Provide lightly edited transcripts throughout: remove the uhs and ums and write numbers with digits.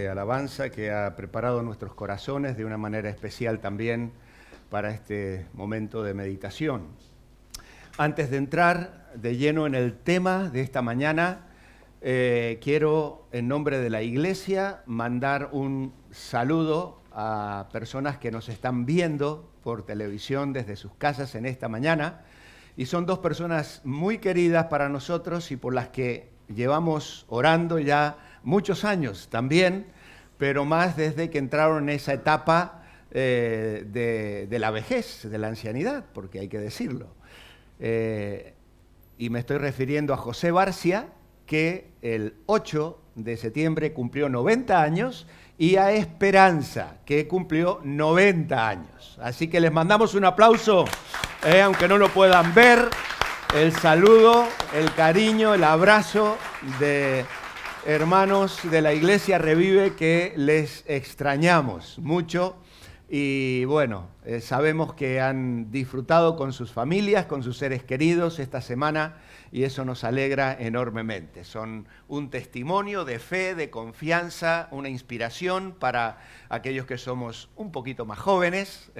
alabanza que ha preparado nuestros corazones de una manera especial también para este momento de meditación. Antes de entrar de lleno en el tema de esta mañana, quiero en nombre de la Iglesia mandar un saludo a personas que nos están viendo por televisión desde sus casas en esta mañana. Y son dos personas muy queridas para nosotros y por las que llevamos orando ya muchos años también, pero más desde que entraron en esa etapa de la vejez, de la ancianidad, porque hay que decirlo. Y me estoy refiriendo a José Barcia, que el 8 de septiembre cumplió 90 años, y a Esperanza, que cumplió 90 años. Así que les mandamos un aplauso, aunque no lo puedan ver, el saludo, el cariño, el abrazo de hermanos de la Iglesia Revive que les extrañamos mucho. Y bueno, sabemos que han disfrutado con sus familias, con sus seres queridos esta semana y eso nos alegra enormemente. Son un testimonio de fe, de confianza, una inspiración para aquellos que somos un poquito más jóvenes.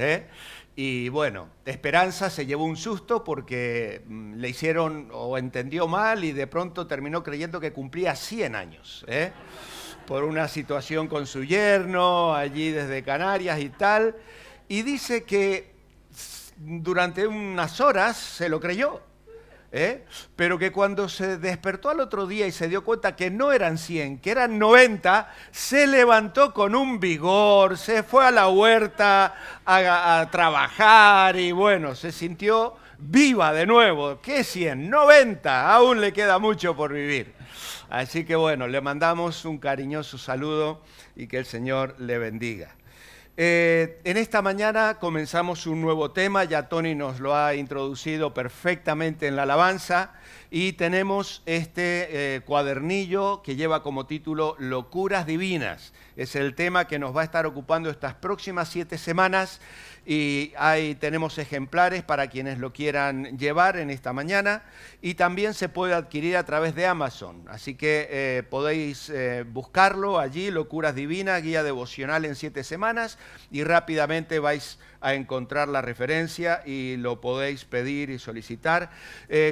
Y bueno, Esperanza se llevó un susto porque le hicieron o entendió mal y de pronto terminó creyendo que cumplía 100 años. Por una situación con su yerno, allí desde Canarias y tal, y dice que durante unas horas se lo creyó, pero que cuando se despertó al otro día y se dio cuenta que no eran 100, que eran 90, se levantó con un vigor, se fue a la huerta a trabajar y bueno, se sintió viva de nuevo. ¿Qué 100? 90, aún le queda mucho por vivir. Así que bueno, le mandamos un cariñoso saludo y que el Señor le bendiga. En esta mañana comenzamos un nuevo tema, ya Tony nos lo ha introducido perfectamente en la alabanza y tenemos este cuadernillo que lleva como título Locuras Divinas. Es el tema que nos va a estar ocupando estas próximas 7 semanas y ahí tenemos ejemplares para quienes lo quieran llevar en esta mañana y también se puede adquirir a través de Amazon. Así que podéis buscarlo allí, Locuras Divinas, guía devocional en 7 semanas y rápidamente vais a encontrar la referencia y lo podéis pedir y solicitar.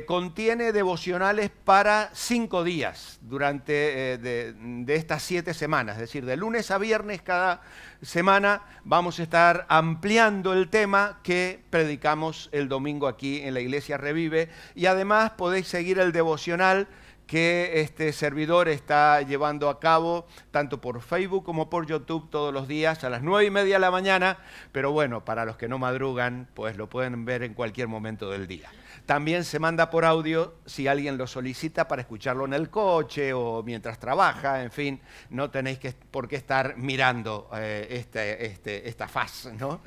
Contiene devocionales para 5 días durante de estas 7 semanas, es decir, de lunes a viernes cada semana vamos a estar ampliando el tema que predicamos el domingo aquí en la Iglesia Revive y además podéis seguir el devocional que este servidor está llevando a cabo tanto por Facebook como por YouTube todos los días a las 9:30 de la mañana, pero bueno, para los que no madrugan, pues lo pueden ver en cualquier momento del día. También se manda por audio si alguien lo solicita para escucharlo en el coche o mientras trabaja, en fin, no tenéis por qué estar mirando esta faz, ¿no?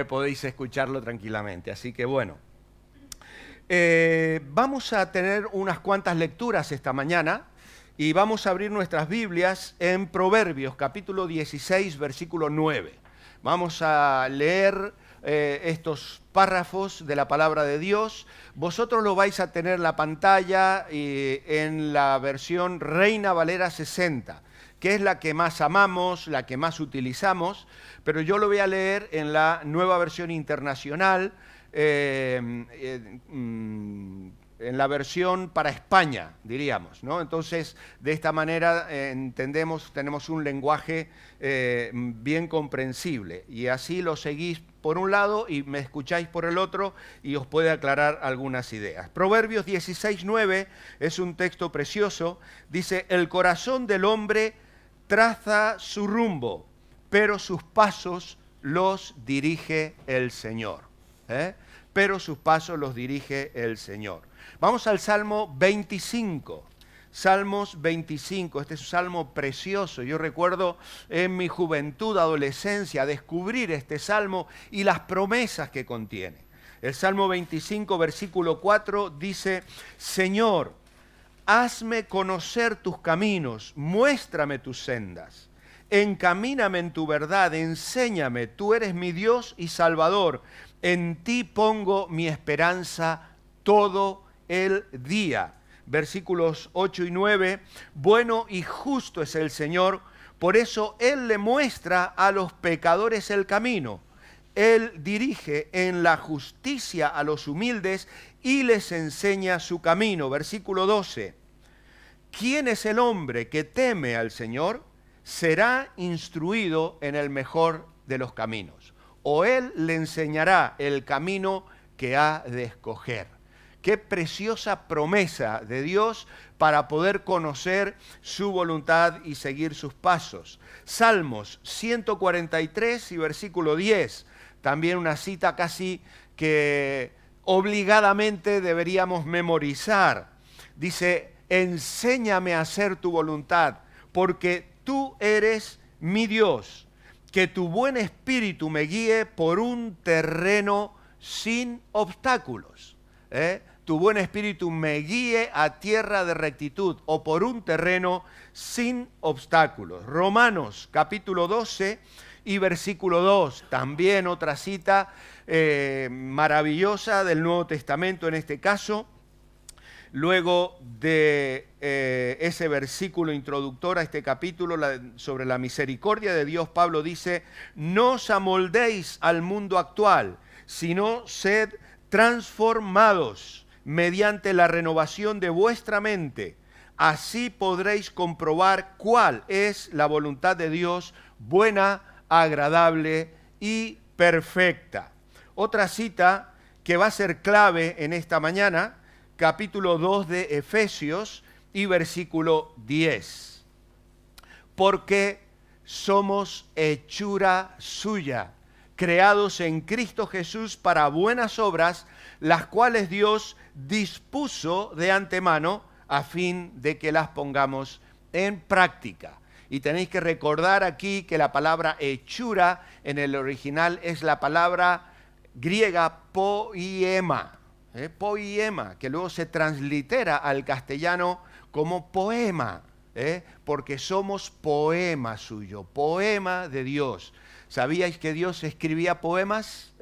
Podéis escucharlo tranquilamente, así que bueno. Vamos a tener unas cuantas lecturas esta mañana y vamos a abrir nuestras Biblias en Proverbios, capítulo 16, versículo 9. Vamos a leer estos párrafos de la palabra de Dios. Vosotros lo vais a tener en la pantalla en la versión Reina Valera 60, que es la que más amamos, la que más utilizamos, pero yo lo voy a leer en la Nueva Versión Internacional, en la versión para España, diríamos, ¿no? Entonces, de esta manera tenemos un lenguaje bien comprensible y así lo seguís por un lado y me escucháis por el otro y os puede aclarar algunas ideas. Proverbios 16:9 es un texto precioso, dice, el corazón del hombre traza su rumbo, pero sus pasos los dirige el Señor. Pero sus pasos los dirige el Señor. Vamos al Salmo 25. Salmos 25, este es un salmo precioso. Yo recuerdo en mi juventud, adolescencia, descubrir este salmo y las promesas que contiene. El Salmo 25, versículo 4 dice, Señor, hazme conocer tus caminos, muéstrame tus sendas. Encamíname en tu verdad, enséñame, tú eres mi Dios y Salvador. En ti pongo mi esperanza todo el día. Versículos 8 y 9. Bueno y justo es el Señor, Por eso Él le muestra a los pecadores el camino. Él dirige en la justicia a los humildes y les enseña su camino. Versículo 12. ¿Quién es el hombre que teme al Señor? Será instruido en el mejor de los caminos. O Él le enseñará el camino que ha de escoger. Qué preciosa promesa de Dios para poder conocer su voluntad y seguir sus pasos. Salmos 143 y versículo 10. También una cita casi que obligadamente deberíamos memorizar. Dice, enséñame a hacer tu voluntad, porque tú eres mi Dios. Que tu buen espíritu me guíe por un terreno sin obstáculos. Tu buen espíritu me guíe a tierra de rectitud o por un terreno sin obstáculos. Romanos capítulo 12 y versículo 2, también otra cita maravillosa del Nuevo Testamento en este caso. Luego de ese versículo introductor a este capítulo sobre la misericordia de Dios, Pablo dice, no os amoldéis al mundo actual, sino sed transformados mediante la renovación de vuestra mente. Así podréis comprobar cuál es la voluntad de Dios, buena, agradable y perfecta. Otra cita que va a ser clave en esta mañana, capítulo 2 de Efesios y versículo 10. Porque somos hechura suya, creados en Cristo Jesús para buenas obras, las cuales Dios dispuso de antemano a fin de que las pongamos en práctica. Y tenéis que recordar aquí que la palabra hechura en el original es la palabra griega poiema. Poiema, que luego se translitera al castellano como poema, porque somos poema suyo, poema de Dios. ¿Sabíais que Dios escribía poemas?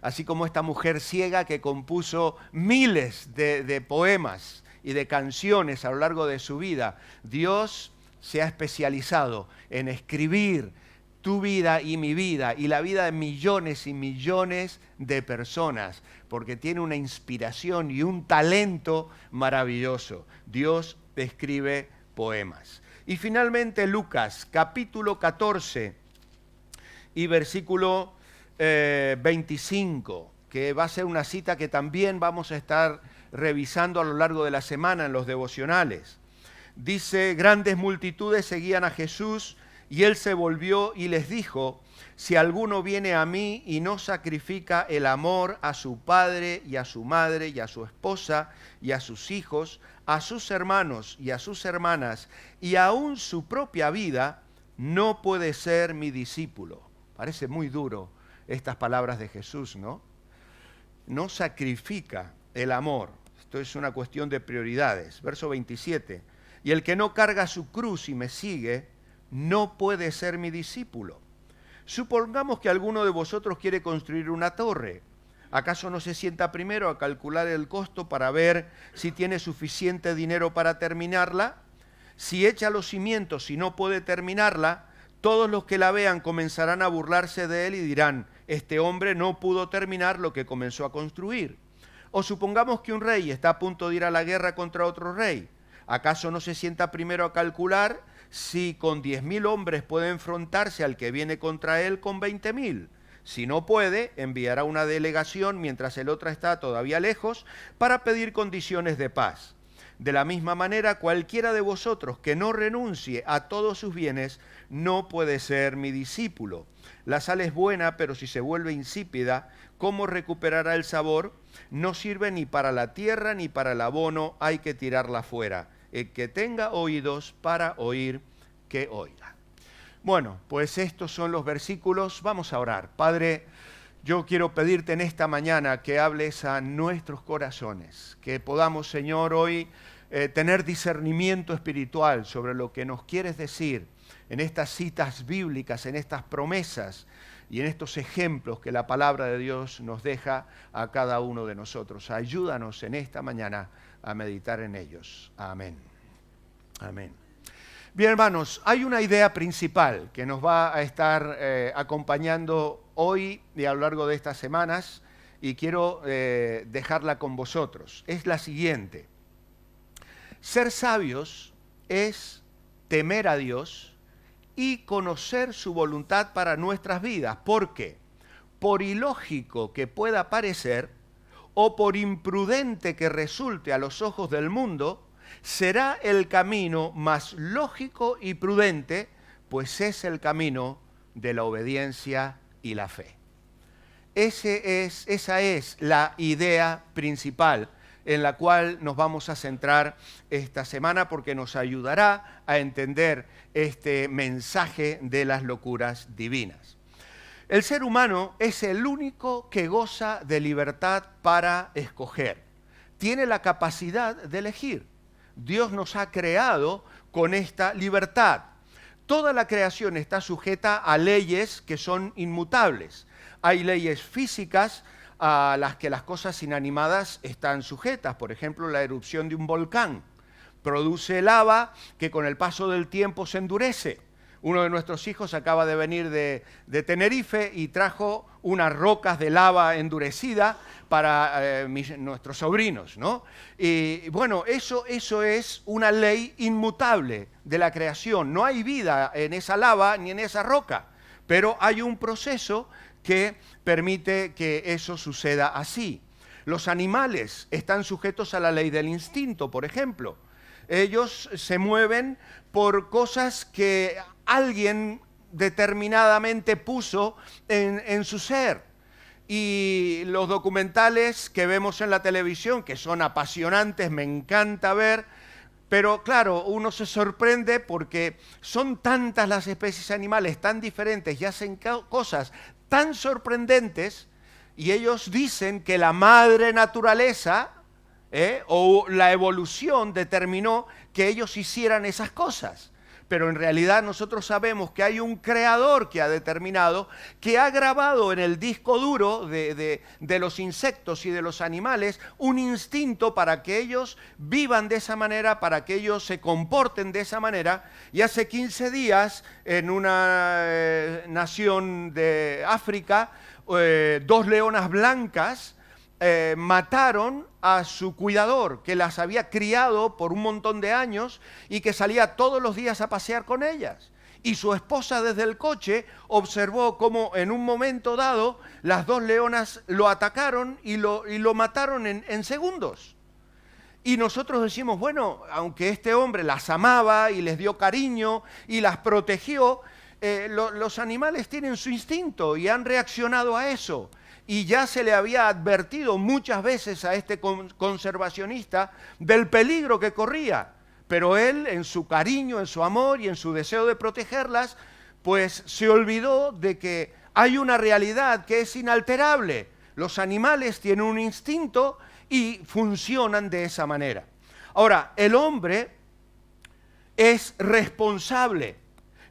Así como esta mujer ciega que compuso miles de poemas y de canciones a lo largo de su vida. Dios se ha especializado en escribir tu vida y mi vida y la vida de millones y millones de personas, porque tiene una inspiración y un talento maravilloso. Dios escribe poemas. Y finalmente Lucas, capítulo 14 y versículo 25, que va a ser una cita que también vamos a estar revisando a lo largo de la semana en los devocionales. Dice, grandes multitudes seguían a Jesús y él se volvió y les dijo, si alguno viene a mí y no sacrifica el amor a su padre y a su madre y a su esposa y a sus hijos, a sus hermanos y a sus hermanas y aún su propia vida, no puede ser mi discípulo. Parece muy duro estas palabras de Jesús, ¿no? No sacrifica el amor. Esto es una cuestión de prioridades. Verso 27. Y el que no carga su cruz y me sigue, no puede ser mi discípulo. Supongamos que alguno de vosotros quiere construir una torre. ¿Acaso no se sienta primero a calcular el costo para ver si tiene suficiente dinero para terminarla? Si echa los cimientos y no puede terminarla, todos los que la vean comenzarán a burlarse de él y dirán, este hombre no pudo terminar lo que comenzó a construir. O supongamos que un rey está a punto de ir a la guerra contra otro rey. ¿Acaso no se sienta primero a calcular si con 10.000 hombres puede enfrentarse al que viene contra él con 20.000? Si no puede, enviará una delegación mientras el otro está todavía lejos para pedir condiciones de paz. De la misma manera, cualquiera de vosotros que no renuncie a todos sus bienes no puede ser mi discípulo. La sal es buena, pero si se vuelve insípida, ¿cómo recuperará el sabor? No sirve ni para la tierra ni para el abono, hay que tirarla fuera. El que tenga oídos para oír, que oiga. Bueno, pues estos son los versículos. Vamos a orar. Padre, yo quiero pedirte en esta mañana que hables a nuestros corazones, que podamos, Señor, hoy tener discernimiento espiritual sobre lo que nos quieres decir en estas citas bíblicas, en estas promesas y en estos ejemplos que la palabra de Dios nos deja a cada uno de nosotros. Ayúdanos en esta mañana a meditar en ellos. Amén. Amén. Bien, hermanos, hay una idea principal que nos va a estar acompañando hoy y a lo largo de estas semanas y quiero dejarla con vosotros. Es la siguiente. Ser sabios es temer a Dios y conocer su voluntad para nuestras vidas. ¿Por qué? Por ilógico que pueda parecer o por imprudente que resulte a los ojos del mundo, será el camino más lógico y prudente, pues es el camino de la obediencia y la fe. Esa es la idea principal en la cual nos vamos a centrar esta semana porque nos ayudará a entender este mensaje de las locuras divinas. El ser humano es el único que goza de libertad para escoger. Tiene la capacidad de elegir. Dios nos ha creado con esta libertad. Toda la creación está sujeta a leyes que son inmutables. Hay leyes físicas a las que las cosas inanimadas están sujetas. Por ejemplo, la erupción de un volcán produce lava que con el paso del tiempo se endurece. Uno de nuestros hijos acaba de venir de Tenerife y trajo unas rocas de lava endurecida para nuestros sobrinos, ¿no? Y bueno, eso es una ley inmutable de la creación. No hay vida en esa lava ni en esa roca, pero hay un proceso que permite que eso suceda así. Los animales están sujetos a la ley del instinto, por ejemplo. Ellos se mueven por cosas que alguien determinadamente puso en su ser. Y los documentales que vemos en la televisión, que son apasionantes, me encanta ver, pero claro, uno se sorprende porque son tantas las especies animales, tan diferentes y hacen cosas tan sorprendentes, y ellos dicen que la madre naturaleza o la evolución determinó que ellos hicieran esas cosas. Pero en realidad nosotros sabemos que hay un creador que ha determinado, que ha grabado en el disco duro de los insectos y de los animales un instinto para que ellos vivan de esa manera, para que ellos se comporten de esa manera. Y hace 15 días en una nación de África, 2 leonas blancas mataron a su cuidador, que las había criado por un montón de años y que salía todos los días a pasear con ellas. Y su esposa desde el coche observó cómo en un momento dado las 2 leonas lo atacaron y lo mataron en segundos. Y nosotros decimos, bueno, aunque este hombre las amaba y les dio cariño y las protegió, los animales tienen su instinto y han reaccionado a eso. Y ya se le había advertido muchas veces a este conservacionista del peligro que corría. Pero él, en su cariño, en su amor y en su deseo de protegerlas, pues se olvidó de que hay una realidad que es inalterable. Los animales tienen un instinto y funcionan de esa manera. Ahora, el hombre es responsable.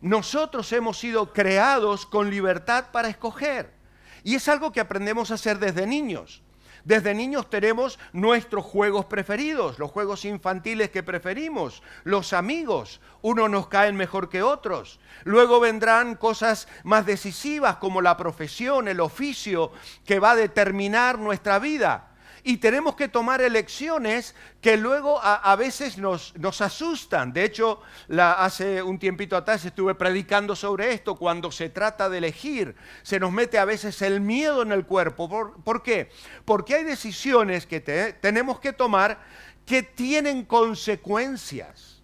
Nosotros hemos sido creados con libertad para escoger. Y es algo que aprendemos a hacer desde niños. Desde niños tenemos nuestros juegos preferidos, los juegos infantiles que preferimos, los amigos, unos nos caen mejor que otros. Luego vendrán cosas más decisivas como la profesión, el oficio, que va a determinar nuestra vida. Y tenemos que tomar elecciones que luego a veces nos asustan. De hecho, hace un tiempito atrás estuve predicando sobre esto. Cuando se trata de elegir, se nos mete a veces el miedo en el cuerpo. ¿Por qué? Porque hay decisiones que tenemos que tomar que tienen consecuencias.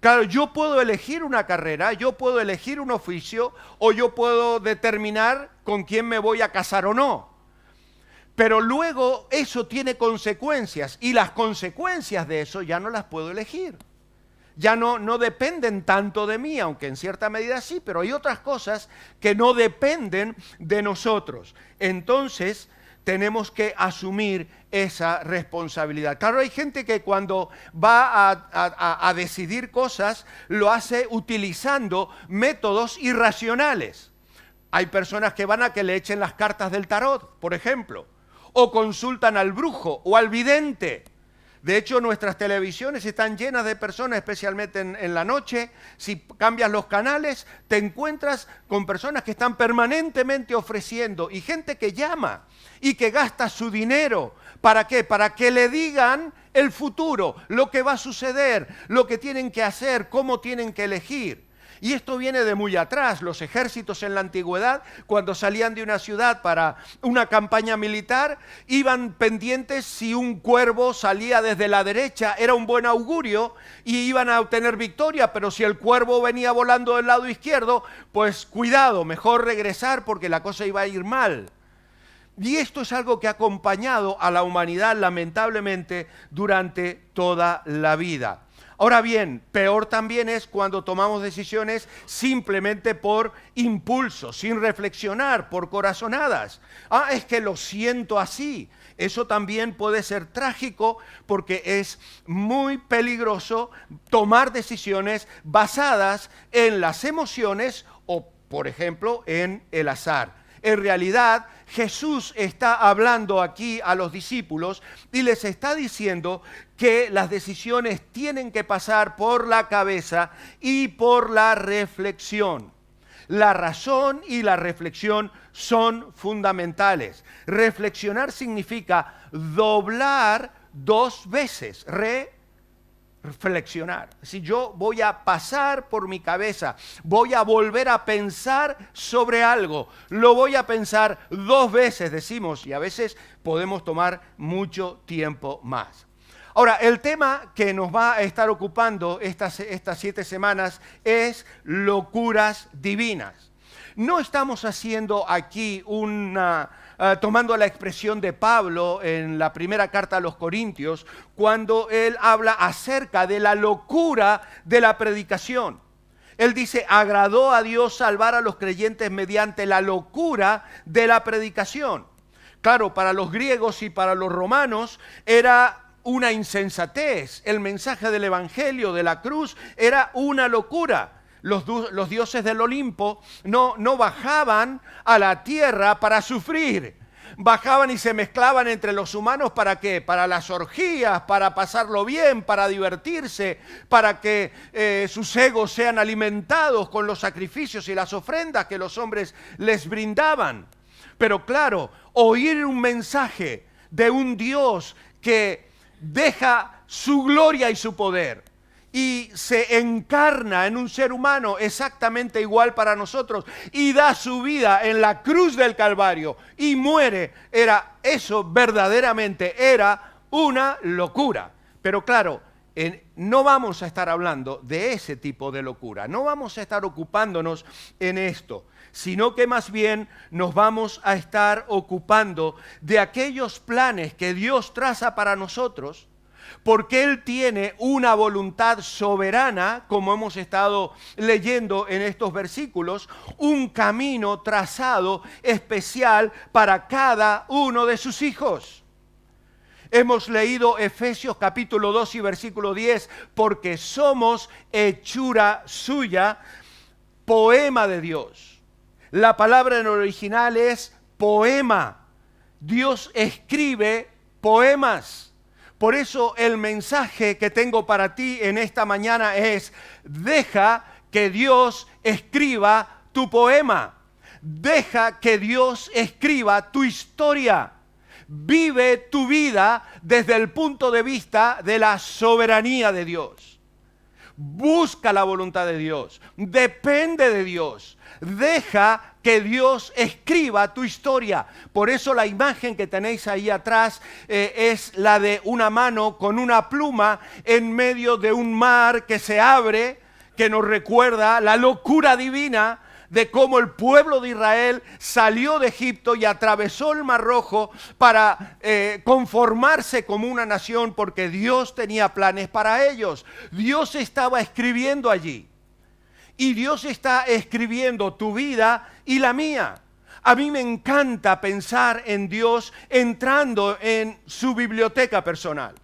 Claro, yo puedo elegir una carrera, yo puedo elegir un oficio, o yo puedo determinar con quién me voy a casar o no. Pero luego eso tiene consecuencias y las consecuencias de eso ya no las puedo elegir. Ya no dependen tanto de mí, aunque en cierta medida sí, pero hay otras cosas que no dependen de nosotros. Entonces tenemos que asumir esa responsabilidad. Claro, hay gente que cuando va a decidir cosas lo hace utilizando métodos irracionales. Hay personas que van a que le echen las cartas del tarot, por ejemplo, o consultan al brujo o al vidente. De hecho, nuestras televisiones están llenas de personas, especialmente en la noche. Si cambias los canales, te encuentras con personas que están permanentemente ofreciendo y gente que llama y que gasta su dinero. ¿Para qué? Para que le digan el futuro, lo que va a suceder, lo que tienen que hacer, cómo tienen que elegir. Y esto viene de muy atrás. Los ejércitos en la antigüedad, cuando salían de una ciudad para una campaña militar, iban pendientes si un cuervo salía desde la derecha, era un buen augurio y iban a obtener victoria, pero si el cuervo venía volando del lado izquierdo, pues cuidado, mejor regresar porque la cosa iba a ir mal. Y esto es algo que ha acompañado a la humanidad, lamentablemente, durante toda la vida. Ahora bien, peor también es cuando tomamos decisiones simplemente por impulso, sin reflexionar, por corazonadas. Es que lo siento así. Eso también puede ser trágico porque es muy peligroso tomar decisiones basadas en las emociones o, por ejemplo, en el azar. En realidad, Jesús está hablando aquí a los discípulos y les está diciendo que las decisiones tienen que pasar por la cabeza y por la reflexión. La razón y la reflexión son fundamentales. Reflexionar significa doblar 2 veces, reflexionar. Si yo voy a pasar por mi cabeza, voy a volver a pensar sobre algo, lo voy a pensar 2 veces, decimos, y a veces podemos tomar mucho tiempo más. Ahora, el tema que nos va a estar ocupando estas 7 semanas es locuras divinas. No estamos haciendo aquí tomando la expresión de Pablo en la primera carta a los Corintios, cuando él habla acerca de la locura de la predicación. Él dice, agradó a Dios salvar a los creyentes mediante la locura de la predicación. Claro, para los griegos y para los romanos era una insensatez. El mensaje del Evangelio, de la cruz, era una locura. Los dioses del Olimpo no bajaban a la tierra para sufrir. Bajaban y se mezclaban entre los humanos, ¿para qué? Para las orgías, para pasarlo bien, para divertirse, para que sus egos sean alimentados con los sacrificios y las ofrendas que los hombres les brindaban. Pero claro, oír un mensaje de un Dios que deja su gloria y su poder y se encarna en un ser humano exactamente igual para nosotros y da su vida en la cruz del Calvario y muere, eso verdaderamente era una locura. Pero claro, no vamos a estar hablando de ese tipo de locura, no vamos a estar ocupándonos en esto, sino que más bien nos vamos a estar ocupando de aquellos planes que Dios traza para nosotros, porque Él tiene una voluntad soberana, como hemos estado leyendo en estos versículos, un camino trazado especial para cada uno de sus hijos. Hemos leído Efesios capítulo 2 y versículo 10, porque somos hechura suya, poema de Dios. La palabra en original es poema. Dios escribe poemas. Por eso el mensaje que tengo para ti en esta mañana es: deja que Dios escriba tu poema. Deja que Dios escriba tu historia. Vive tu vida desde el punto de vista de la soberanía de Dios. Busca la voluntad de Dios. Depende de Dios. Deja que Dios escriba tu historia. Por eso la imagen que tenéis ahí atrás es la de una mano con una pluma en medio de un mar que se abre, que nos recuerda la locura divina de cómo el pueblo de Israel salió de Egipto y atravesó el Mar Rojo para conformarse como una nación, porque Dios tenía planes para ellos. Dios estaba escribiendo allí. Y Dios está escribiendo tu vida y la mía. A mí me encanta pensar en Dios entrando en su biblioteca personal.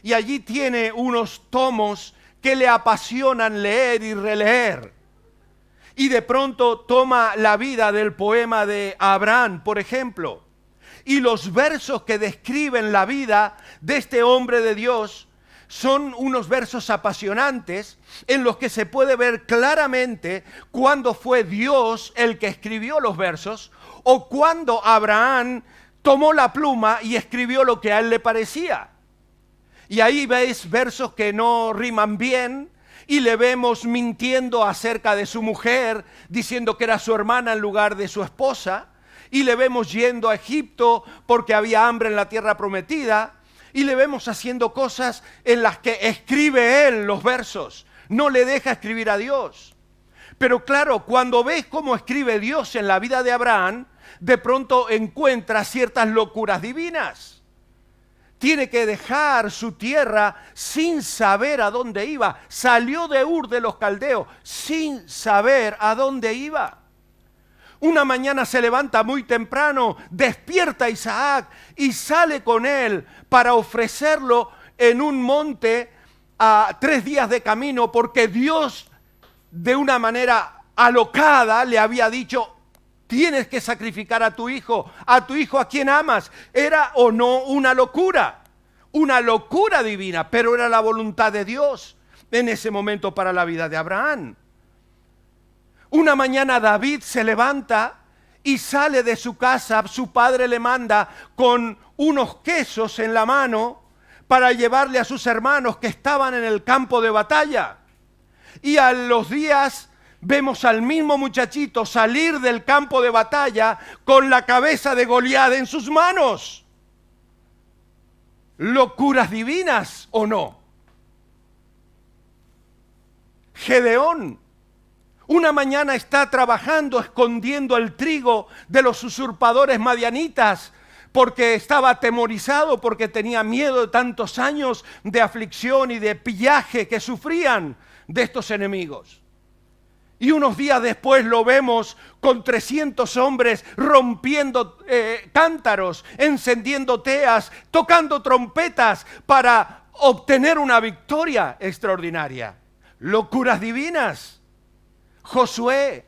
Y allí tiene unos tomos que le apasionan leer y releer. Y de pronto toma la vida del poema de Abraham, por ejemplo. Y los versos que describen la vida de este hombre de Dios son unos versos apasionantes en los que se puede ver claramente cuándo fue Dios el que escribió los versos o cuándo Abraham tomó la pluma y escribió lo que a él le parecía. Y ahí veis versos que no riman bien y le vemos mintiendo acerca de su mujer, diciendo que era su hermana en lugar de su esposa. Y le vemos yendo a Egipto porque había hambre en la tierra prometida. Y le vemos haciendo cosas en las que escribe él los versos. No le deja escribir a Dios. Pero claro, cuando ves cómo escribe Dios en la vida de Abraham, de pronto encuentra ciertas locuras divinas. Tiene que dejar su tierra sin saber a dónde iba. Salió de Ur de los Caldeos sin saber a dónde iba. Una mañana se levanta muy temprano, despierta a Isaac y sale con él para ofrecerlo en un monte a 3 días de camino, porque Dios de una manera alocada le había dicho: tienes que sacrificar a tu hijo a quien amas. Era o no una locura divina, pero era la voluntad de Dios en ese momento para la vida de Abraham. Una mañana David se levanta y sale de su casa. Su padre le manda con unos quesos en la mano para llevarle a sus hermanos que estaban en el campo de batalla. Y a los días vemos al mismo muchachito salir del campo de batalla con la cabeza de Goliat en sus manos. ¿Locuras divinas o no? Gedeón una mañana está trabajando escondiendo el trigo de los usurpadores madianitas porque estaba atemorizado, porque tenía miedo de tantos años de aflicción y de pillaje que sufrían de estos enemigos. Y unos días después lo vemos con 300 hombres rompiendo cántaros, encendiendo teas, tocando trompetas para obtener una victoria extraordinaria. Locuras divinas. Josué,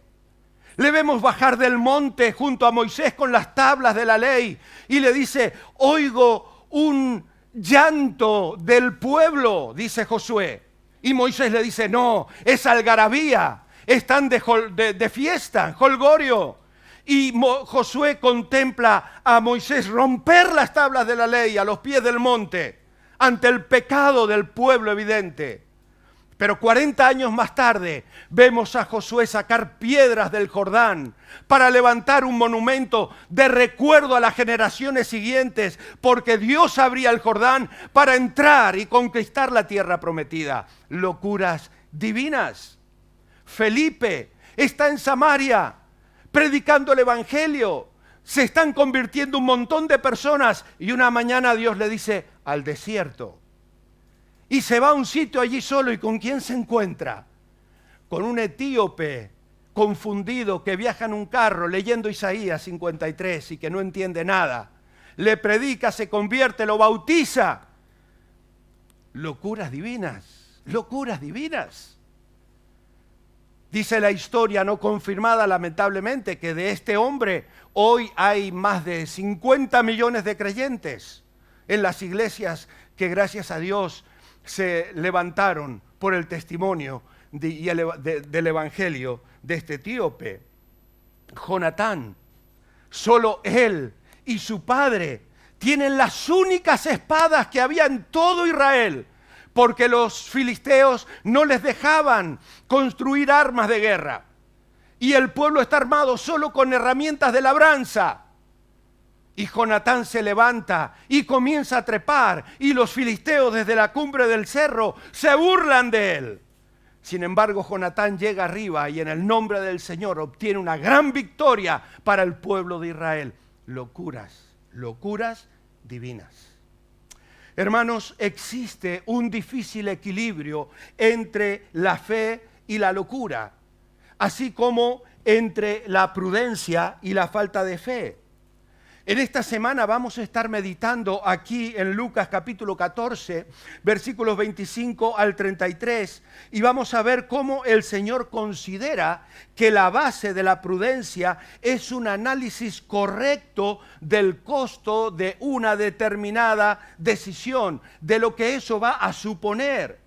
le vemos bajar del monte junto a Moisés con las tablas de la ley y le dice: oigo un llanto del pueblo, dice Josué. Y Moisés le dice: no, es algarabía, están de fiesta, jolgorio. Y Josué contempla a Moisés romper las tablas de la ley a los pies del monte ante el pecado del pueblo evidente. Pero 40 años más tarde vemos a Josué sacar piedras del Jordán para levantar un monumento de recuerdo a las generaciones siguientes, porque Dios abría el Jordán para entrar y conquistar la tierra prometida. Locuras divinas. Felipe está en Samaria predicando el evangelio. Se están convirtiendo un montón de personas y una mañana Dios le dice: al desierto. Y se va a un sitio allí solo, ¿y con quién se encuentra? Con un etíope confundido que viaja en un carro leyendo Isaías 53 y que no entiende nada. Le predica, se convierte, lo bautiza. Locuras divinas, locuras divinas. Dice la historia no confirmada, lamentablemente, que de este hombre hoy hay más de 50 millones de creyentes en las iglesias que, gracias a Dios, se levantaron por el testimonio del evangelio de este etíope. Jonatán, solo él y su padre tienen las únicas espadas que había en todo Israel, porque los filisteos no les dejaban construir armas de guerra. Y el pueblo está armado solo con herramientas de labranza. Y Jonatán se levanta y comienza a trepar, y los filisteos desde la cumbre del cerro se burlan de él. Sin embargo, Jonatán llega arriba y en el nombre del Señor obtiene una gran victoria para el pueblo de Israel. Locuras, locuras divinas. Hermanos, existe un difícil equilibrio entre la fe y la locura, así como entre la prudencia y la falta de fe. En esta semana vamos a estar meditando aquí en Lucas capítulo 14, versículos 25 al 33, y vamos a ver cómo el Señor considera que la base de la prudencia es un análisis correcto del costo de una determinada decisión, de lo que eso va a suponer.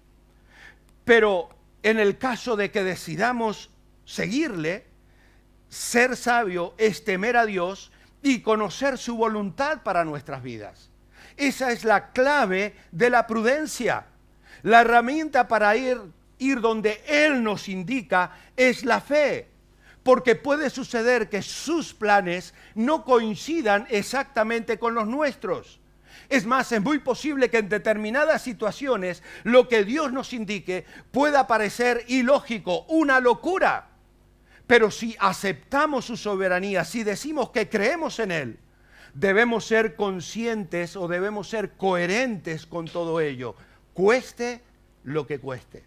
Pero en el caso de que decidamos seguirle, ser sabio es temer a Dios y conocer su voluntad para nuestras vidas. Esa es la clave de la prudencia. La herramienta para ir donde Él nos indica es la fe, porque puede suceder que sus planes no coincidan exactamente con los nuestros. Es más, es muy posible que en determinadas situaciones lo que Dios nos indique pueda parecer ilógico, una locura. Pero si aceptamos su soberanía, si decimos que creemos en Él, debemos ser conscientes o debemos ser coherentes con todo ello, cueste lo que cueste.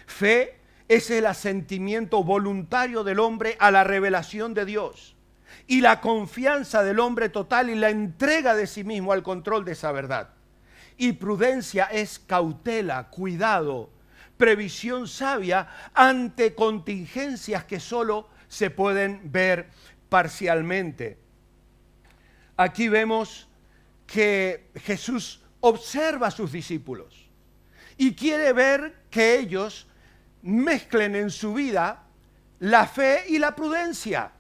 Fe es el asentimiento voluntario del hombre a la revelación de Dios y la confianza del hombre total y la entrega de sí mismo al control de esa verdad. Y prudencia es cautela, cuidado, previsión sabia ante contingencias que solo se pueden ver parcialmente. Aquí vemos que Jesús observa a sus discípulos y quiere ver que ellos mezclen en su vida la fe y la prudencia,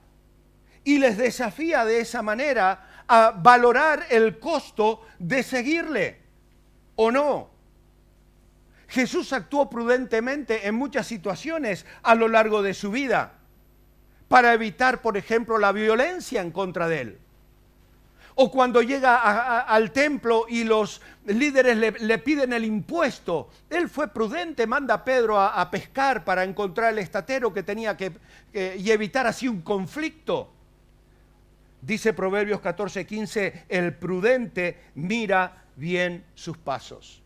y les desafía de esa manera a valorar el costo de seguirle o no. Jesús actuó prudentemente en muchas situaciones a lo largo de su vida para evitar, por ejemplo, la violencia en contra de él. O cuando llega al templo y los líderes le piden el impuesto, él fue prudente, manda a Pedro a pescar para encontrar el estatero que tenía y evitar así un conflicto. Dice Proverbios 14:15, el prudente mira bien sus pasos.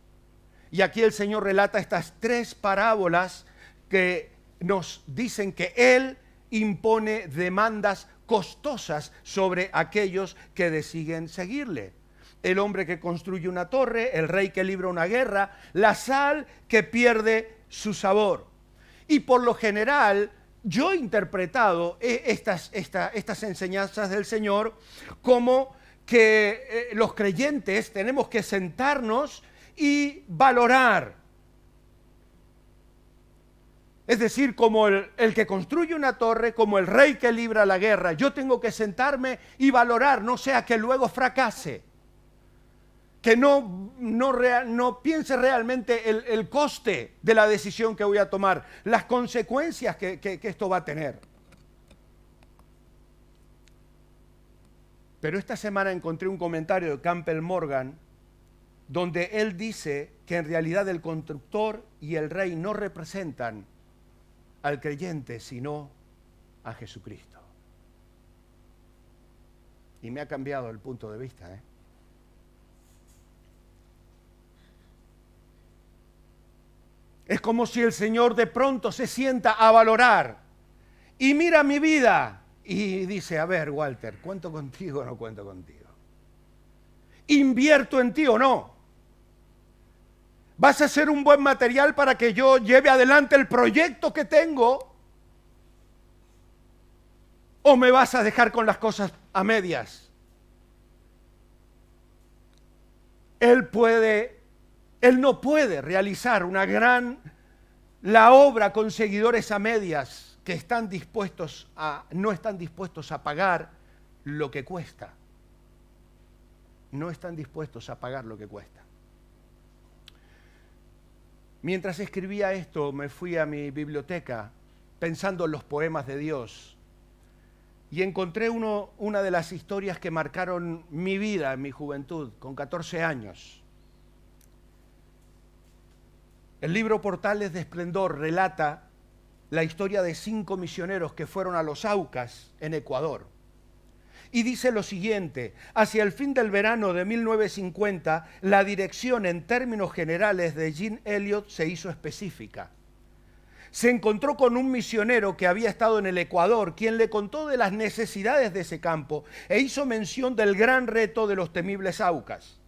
Y aquí el Señor relata estas tres parábolas que nos dicen que Él impone demandas costosas sobre aquellos que deciden seguirle. El hombre que construye una torre, el rey que libra una guerra, la sal que pierde su sabor. Y por lo general, yo he interpretado estas enseñanzas del Señor como que los creyentes tenemos que sentarnos y valorar. Es decir, como el que construye una torre, como el rey que libra la guerra, yo tengo que sentarme y valorar, no sea que luego fracase. Que no piense realmente el coste de la decisión que voy a tomar, las consecuencias que esto va a tener. Pero esta semana encontré un comentario de Campbell Morgan donde él dice que en realidad el constructor y el rey no representan al creyente, sino a Jesucristo. Y me ha cambiado el punto de vista, Es como si el Señor de pronto se sienta a valorar y mira mi vida y dice, a ver, Walter, ¿cuento contigo o no cuento contigo? ¿Invierto en ti o no? ¿Vas a ser un buen material para que yo lleve adelante el proyecto que tengo? ¿O me vas a dejar con las cosas a medias? Él no puede realizar la obra con seguidores a medias que no están dispuestos a pagar lo que cuesta. No están dispuestos a pagar lo que cuesta. Mientras escribía esto, me fui a mi biblioteca pensando en los poemas de Dios y encontré una de las historias que marcaron mi vida en mi juventud, con 14 años. El libro Portales de Esplendor relata la historia de 5 misioneros que fueron a los Aucas, en Ecuador. Y dice lo siguiente: hacia el fin del verano de 1950, la dirección en términos generales de Jim Elliot se hizo específica. se encontró con un misionero que había estado en el Ecuador, quien le contó de las necesidades de ese campo e hizo mención del gran reto de los temibles Aucas.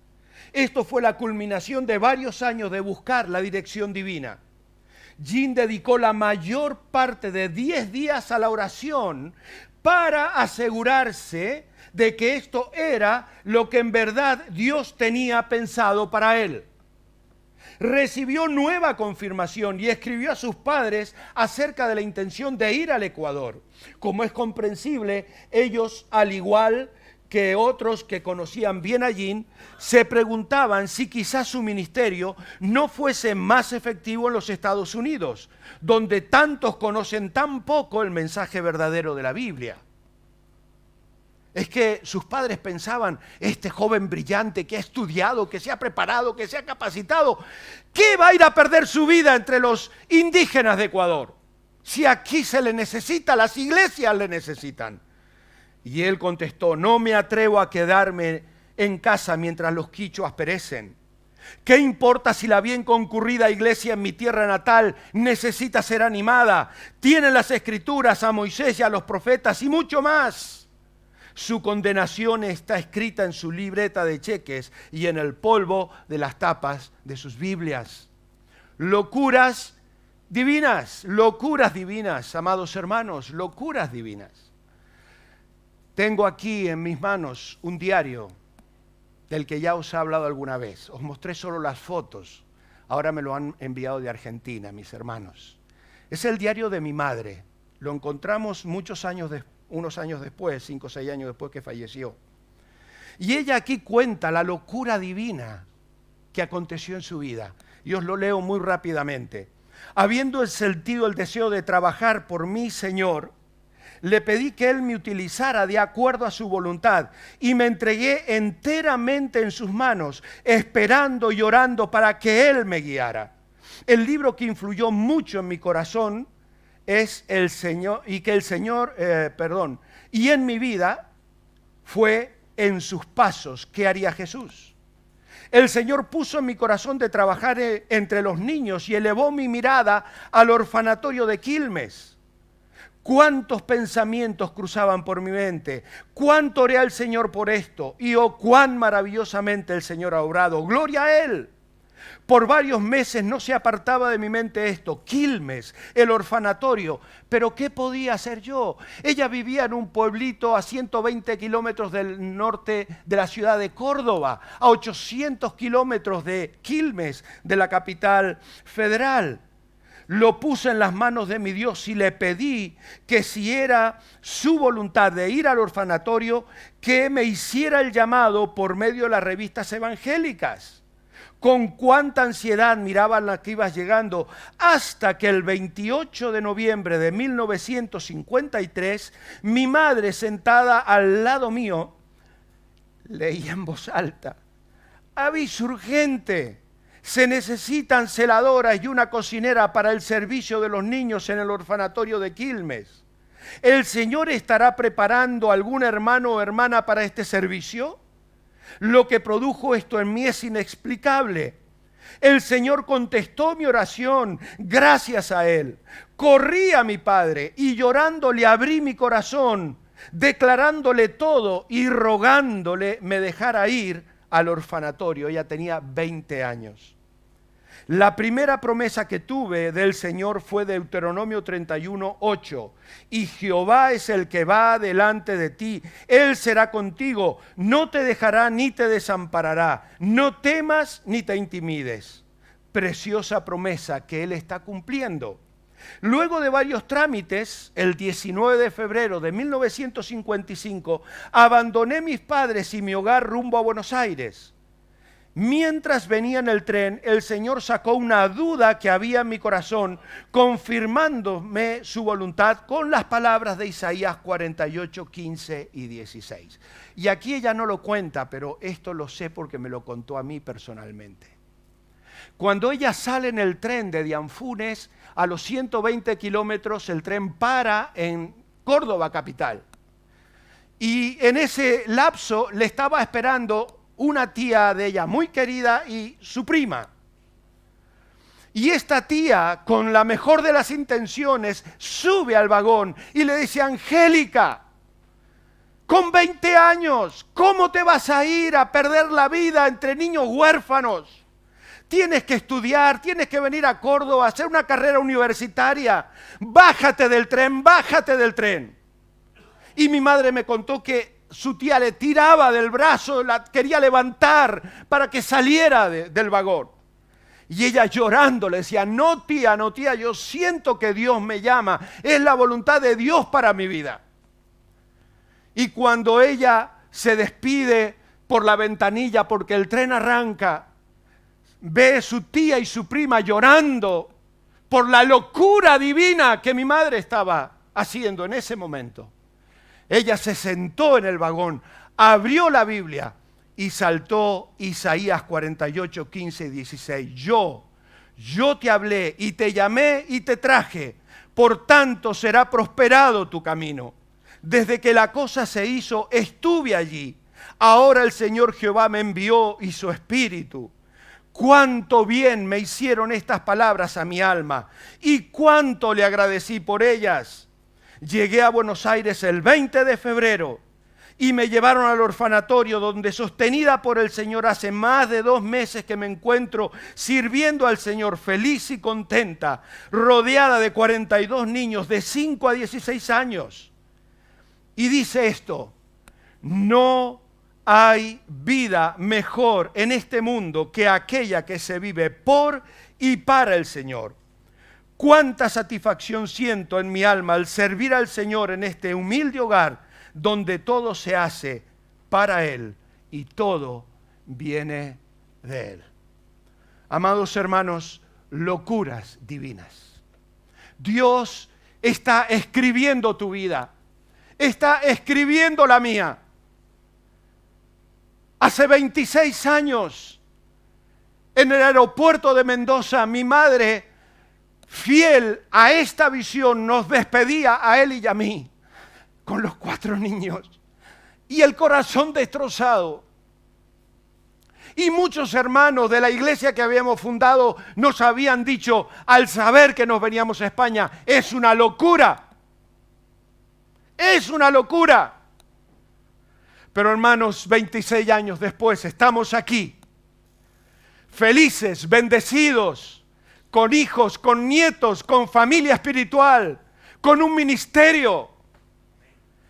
Esto fue la culminación de varios años de buscar la dirección divina. Jean dedicó la mayor parte de 10 días a la oración para asegurarse de que esto era lo que en verdad Dios tenía pensado para él. Recibió nueva confirmación y escribió a sus padres acerca de la intención de ir al Ecuador. Como es comprensible, ellos, al igual que otros que conocían bien a Jean, se preguntaban si quizás su ministerio no fuese más efectivo en los Estados Unidos, donde tantos conocen tan poco el mensaje verdadero de la Biblia. Es que sus padres pensaban, este joven brillante que ha estudiado, que se ha preparado, que se ha capacitado, ¿qué va a ir a perder su vida entre los indígenas de Ecuador? Si aquí se le necesita, las iglesias le necesitan. Y él contestó, no me atrevo a quedarme en casa mientras los quichuas perecen. ¿Qué importa si la bien concurrida iglesia en mi tierra natal necesita ser animada? Tienen las escrituras, a Moisés y a los profetas y mucho más. Su condenación está escrita en su libreta de cheques y en el polvo de las tapas de sus Biblias. Locuras divinas, amados hermanos, locuras divinas. Tengo aquí en mis manos un diario del que ya os he hablado alguna vez. Os mostré solo las fotos. Ahora me lo han enviado de Argentina, mis hermanos. Es el diario de mi madre. Lo encontramos unos años después, 5 o 6 años después que falleció. Y ella aquí cuenta la locura divina que aconteció en su vida. Y os lo leo muy rápidamente. Habiendo sentido el deseo de trabajar por mi Señor, le pedí que Él me utilizara de acuerdo a su voluntad y me entregué enteramente en sus manos, esperando y orando para que Él me guiara. El libro que influyó mucho en mi corazón es el Señor, y en mi vida fue En sus pasos, ¿qué haría Jesús? El Señor puso en mi corazón de trabajar entre los niños y elevó mi mirada al orfanatorio de Quilmes. Cuántos pensamientos cruzaban por mi mente, cuánto oré al Señor por esto, y oh, cuán maravillosamente el Señor ha obrado. ¡Gloria a Él! Por varios meses no se apartaba de mi mente esto, Quilmes, el orfanatorio. Pero ¿qué podía hacer yo? Ella vivía en un pueblito a 120 kilómetros del norte de la ciudad de Córdoba, a 800 kilómetros de Quilmes, de la capital federal. Lo puse en las manos de mi Dios y le pedí que si era su voluntad de ir al orfanatorio, que me hiciera el llamado por medio de las revistas evangélicas. Con cuánta ansiedad miraban las que ibas llegando, hasta que el 28 de noviembre de 1953, mi madre sentada al lado mío, leía en voz alta, aviso urgente. Se necesitan celadoras y una cocinera para el servicio de los niños en el orfanatorio de Quilmes. ¿El Señor estará preparando algún hermano o hermana para este servicio? Lo que produjo esto en mí es inexplicable. El Señor contestó mi oración, gracias a Él. Corrí a mi padre y llorando le abrí mi corazón, declarándole todo y rogándole me dejara ir al orfanatorio. Ella tenía 20 años. La primera promesa que tuve del Señor fue Deuteronomio 31:8. Y Jehová es el que va delante de ti. Él será contigo. No te dejará ni te desamparará. No temas ni te intimides. Preciosa promesa que Él está cumpliendo. Luego de varios trámites, el 19 de febrero de 1955, abandoné mis padres y mi hogar rumbo a Buenos Aires. Mientras venía en el tren, el Señor sacó una duda que había en mi corazón, confirmándome su voluntad con las palabras de Isaías 48, 15 y 16. Y aquí ella no lo cuenta, pero esto lo sé porque me lo contó a mí personalmente. Cuando ella sale en el tren de Dianfunes, a los 120 kilómetros el tren para en Córdoba capital. Y en ese lapso le estaba esperando una tía de ella muy querida y su prima. Y esta tía, con la mejor de las intenciones, sube al vagón y le dice: Angélica, con 20 años, ¿cómo te vas a ir a perder la vida entre niños huérfanos? Tienes que estudiar, tienes que venir a Córdoba, hacer una carrera universitaria. Bájate del tren, bájate del tren. Y mi madre me contó que su tía le tiraba del brazo, la quería levantar para que saliera del vagón. Y ella llorando le decía: no tía, yo siento que Dios me llama, es la voluntad de Dios para mi vida. Y cuando ella se despide por la ventanilla porque el tren arranca, ve a su tía y su prima llorando por la locura divina que mi madre estaba haciendo en ese momento. Ella se sentó en el vagón, abrió la Biblia y saltó Isaías 48, 15 y 16. Yo te hablé y te llamé y te traje, por tanto será prosperado tu camino. Desde que la cosa se hizo, estuve allí. Ahora el Señor Jehová me envió y su espíritu. Cuánto bien me hicieron estas palabras a mi alma y cuánto le agradecí por ellas. Llegué a Buenos Aires el 20 de febrero y me llevaron al orfanatorio donde, sostenida por el Señor, hace más de 2 meses que me encuentro sirviendo al Señor feliz y contenta, rodeada de 42 niños de 5 a 16 años. Y dice esto: no hay vida mejor en este mundo que aquella que se vive por y para el Señor. Cuánta satisfacción siento en mi alma al servir al Señor en este humilde hogar donde todo se hace para Él y todo viene de Él. Amados hermanos, locuras divinas. Dios está escribiendo tu vida, está escribiendo la mía. Hace 26 años, en el aeropuerto de Mendoza, mi madre, fiel a esta visión, nos despedía a él y a mí, con los 4 niños, y el corazón destrozado. Y muchos hermanos de la iglesia que habíamos fundado nos habían dicho, al saber que nos veníamos a España: es una locura, es una locura. Pero hermanos, 26 años después estamos aquí, felices, bendecidos, con hijos, con nietos, con familia espiritual, con un ministerio.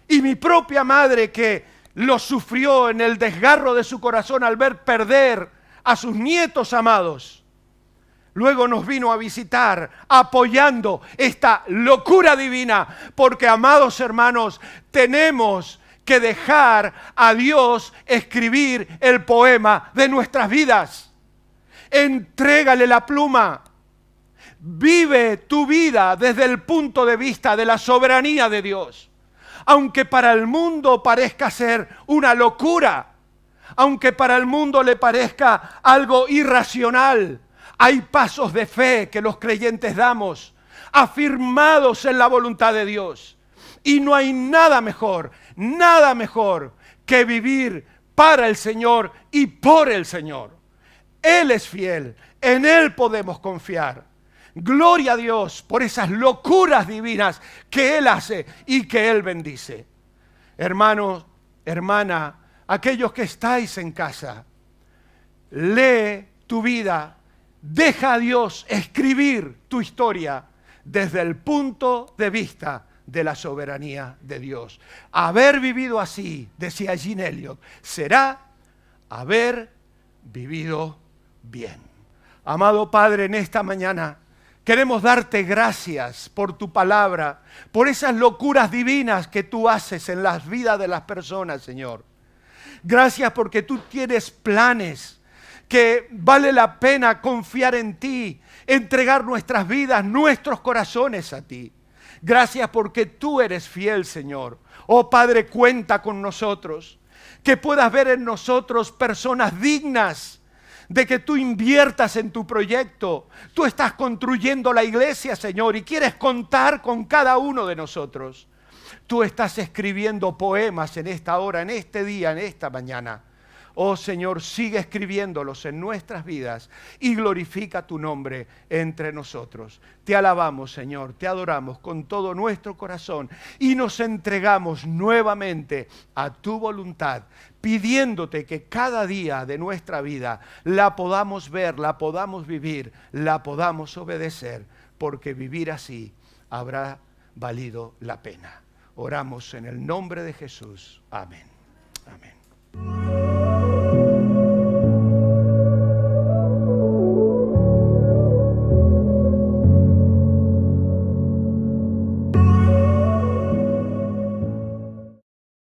Y mi propia madre, que lo sufrió en el desgarro de su corazón al ver perder a sus nietos amados, luego nos vino a visitar apoyando esta locura divina, porque, amados hermanos, tenemos que dejar a Dios escribir el poema de nuestras vidas. Entrégale la pluma. Vive tu vida desde el punto de vista de la soberanía de Dios. Aunque para el mundo parezca ser una locura, aunque para el mundo le parezca algo irracional, hay pasos de fe que los creyentes damos, afirmados en la voluntad de Dios. Y no hay nada mejor que vivir para el Señor y por el Señor. Él es fiel, en Él podemos confiar. Gloria a Dios por esas locuras divinas que Él hace y que Él bendice. Hermano, hermana, aquellos que estáis en casa, lee tu vida, deja a Dios escribir tu historia desde el punto de vista de la soberanía de Dios. Haber vivido así, decía Jean Elliott, será haber vivido bien. Amado Padre, en esta mañana queremos darte gracias por tu palabra, por esas locuras divinas que tú haces en las vidas de las personas, Señor. Gracias porque tú tienes planes, que vale la pena confiar en ti, entregar nuestras vidas, nuestros corazones a ti. Gracias porque tú eres fiel, Señor. Oh Padre, cuenta con nosotros, que puedas ver en nosotros personas dignas de que tú inviertas en tu proyecto. Tú estás construyendo la iglesia, Señor, y quieres contar con cada uno de nosotros. Tú estás escribiendo poemas en esta hora, en este día, en esta mañana. Oh Señor, sigue escribiéndolos en nuestras vidas y glorifica tu nombre entre nosotros. Te alabamos, Señor, te adoramos con todo nuestro corazón y nos entregamos nuevamente a tu voluntad, pidiéndote que cada día de nuestra vida la podamos ver, la podamos vivir, la podamos obedecer, porque vivir así habrá valido la pena. Oramos en el nombre de Jesús. Amén. Amén.